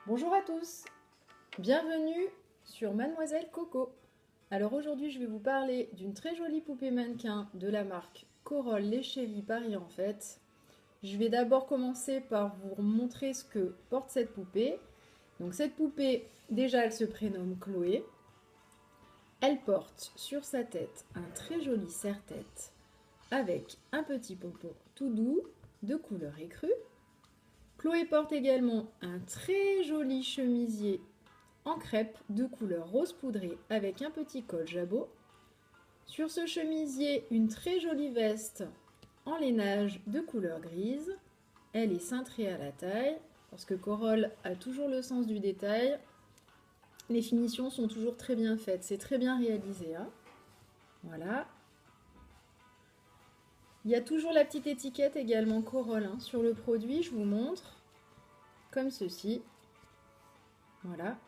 Bonjour à tous, bienvenue sur Mademoiselle Coco. Alors aujourd'hui je vais vous parler d'une très jolie poupée mannequin de la marque Corolle Les Chéris Paris en fait. Je vais d'abord commencer par vous montrer ce que porte cette poupée. Donc cette poupée, déjà elle se prénomme Chloé. Elle porte sur sa tête un très joli serre-tête avec un petit pompon tout doux de couleur écrue. Chloé porte également un très joli chemisier en crêpe de couleur rose poudré avec un petit col jabot. Sur ce chemisier, une très jolie veste en lainage de couleur grise. Elle est cintrée à la taille parce que Corolle a toujours le sens du détail. Les finitions sont toujours très bien faites, c'est très bien réalisé. Hein, voilà. Il y a toujours la petite étiquette également Corolle sur le produit, je vous montre. Comme ceci. Voilà.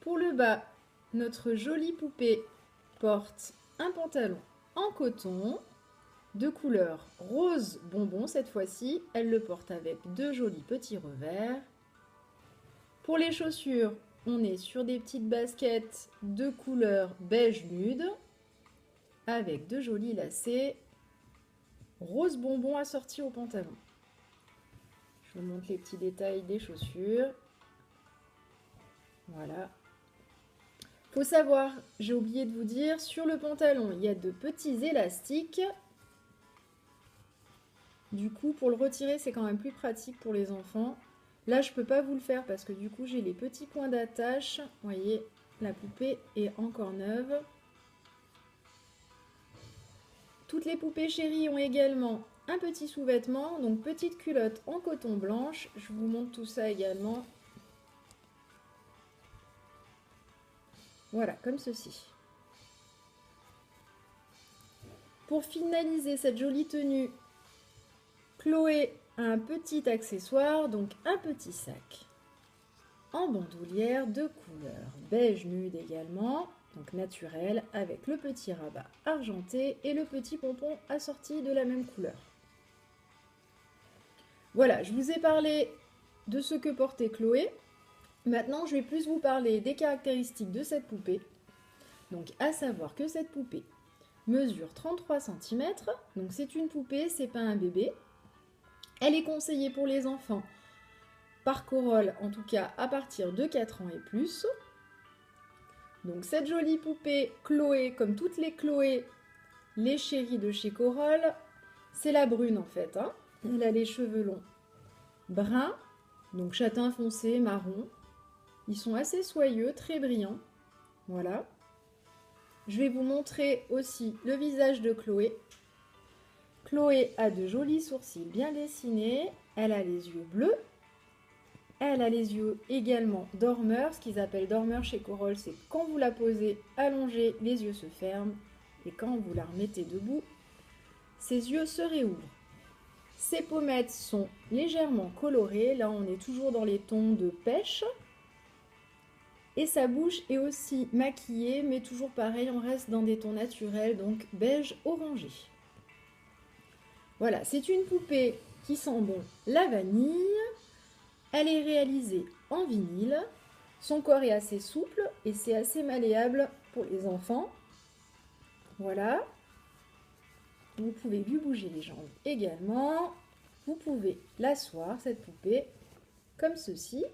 Pour le bas, notre jolie poupée porte un pantalon en coton de couleur rose bonbon cette fois-ci. Elle le porte avec deux jolis petits revers. Pour les chaussures, on est sur des petites baskets de couleur beige nude avec deux jolis lacets rose bonbon assortis au pantalon. Je vous montre les petits détails des chaussures. Voilà. Faut savoir, j'ai oublié de vous dire, sur le pantalon, il y a de petits élastiques. Du coup, pour le retirer, c'est quand même plus pratique pour les enfants. Là, je ne peux pas vous le faire parce que du coup, j'ai les petits points d'attache. Vous voyez, la poupée est encore neuve. Toutes les poupées chéries ont également un petit sous-vêtement, donc petite culotte en coton blanche. Je vous montre tout ça également. Voilà, comme ceci. Pour finaliser cette jolie tenue, Chloé a un petit accessoire, donc un petit sac en bandoulière de couleur beige nude également, donc naturel, avec le petit rabat argenté et le petit pompon assorti de la même couleur. Voilà, je vous ai parlé de ce que portait Chloé. Maintenant, je vais plus vous parler des caractéristiques de cette poupée. Donc, à savoir que cette poupée mesure 33 cm, donc c'est une poupée, c'est pas un bébé. Elle est conseillée pour les enfants par Corolle, en tout cas à partir de 4 ans et plus. Donc cette jolie poupée Chloé, comme toutes les Chloé, les chéris de chez Corolle, c'est la brune en fait. Hein. Elle a les cheveux longs bruns, donc châtain foncé, marron. Ils sont assez soyeux, très brillants. Voilà. Je vais vous montrer aussi le visage de Chloé. Chloé a de jolis sourcils bien dessinés. Elle a les yeux bleus. Elle a les yeux également dormeurs. Ce qu'ils appellent dormeur chez Corolle, c'est quand vous la posez allongée, les yeux se ferment. Et quand vous la remettez debout, ses yeux se réouvrent. Ses pommettes sont légèrement colorées. Là, on est toujours dans les tons de pêche. Et sa bouche est aussi maquillée, mais toujours pareil, on reste dans des tons naturels, donc beige orangé. Voilà, c'est une poupée qui sent bon la vanille. Elle est réalisée en vinyle. Son corps est assez souple et c'est assez malléable pour les enfants. Voilà. Vous pouvez lui bouger les jambes également. Vous pouvez l'asseoir, cette poupée, comme ceci.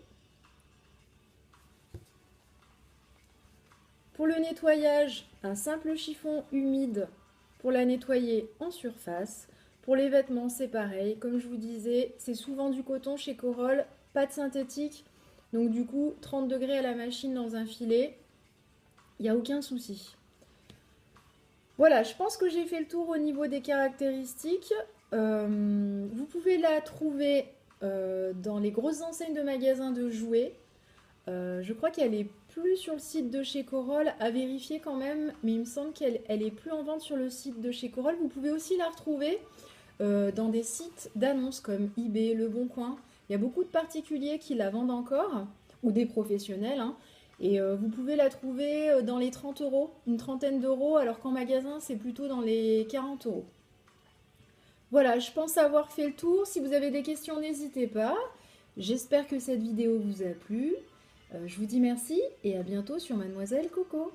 Pour le nettoyage, un simple chiffon humide pour la nettoyer en surface. Pour les vêtements, c'est pareil. Comme je vous disais, c'est souvent du coton chez Corolle, pas de synthétique. Donc du coup, 30 degrés à la machine dans un filet, il n'y a aucun souci. Voilà, je pense que j'ai fait le tour au niveau des caractéristiques. Vous pouvez la trouver dans les grosses enseignes de magasins de jouets. Je crois qu'elle est plus sur le site de chez Corolle, à vérifier quand même, mais il me semble qu'elle est plus en vente sur le site de chez Corolle. Vous pouvez aussi la retrouver dans des sites d'annonces comme eBay, Le Bon Coin. Il y a beaucoup de particuliers qui la vendent encore, ou des professionnels, hein, et vous pouvez la trouver dans les 30 euros, une trentaine d'euros, alors qu'en magasin c'est plutôt dans les 40 euros. Voilà, je pense avoir fait le tour. Si vous avez des questions, n'hésitez pas. J'espère que cette vidéo vous a plu. Je vous dis merci et à bientôt sur Mademoiselle Coco.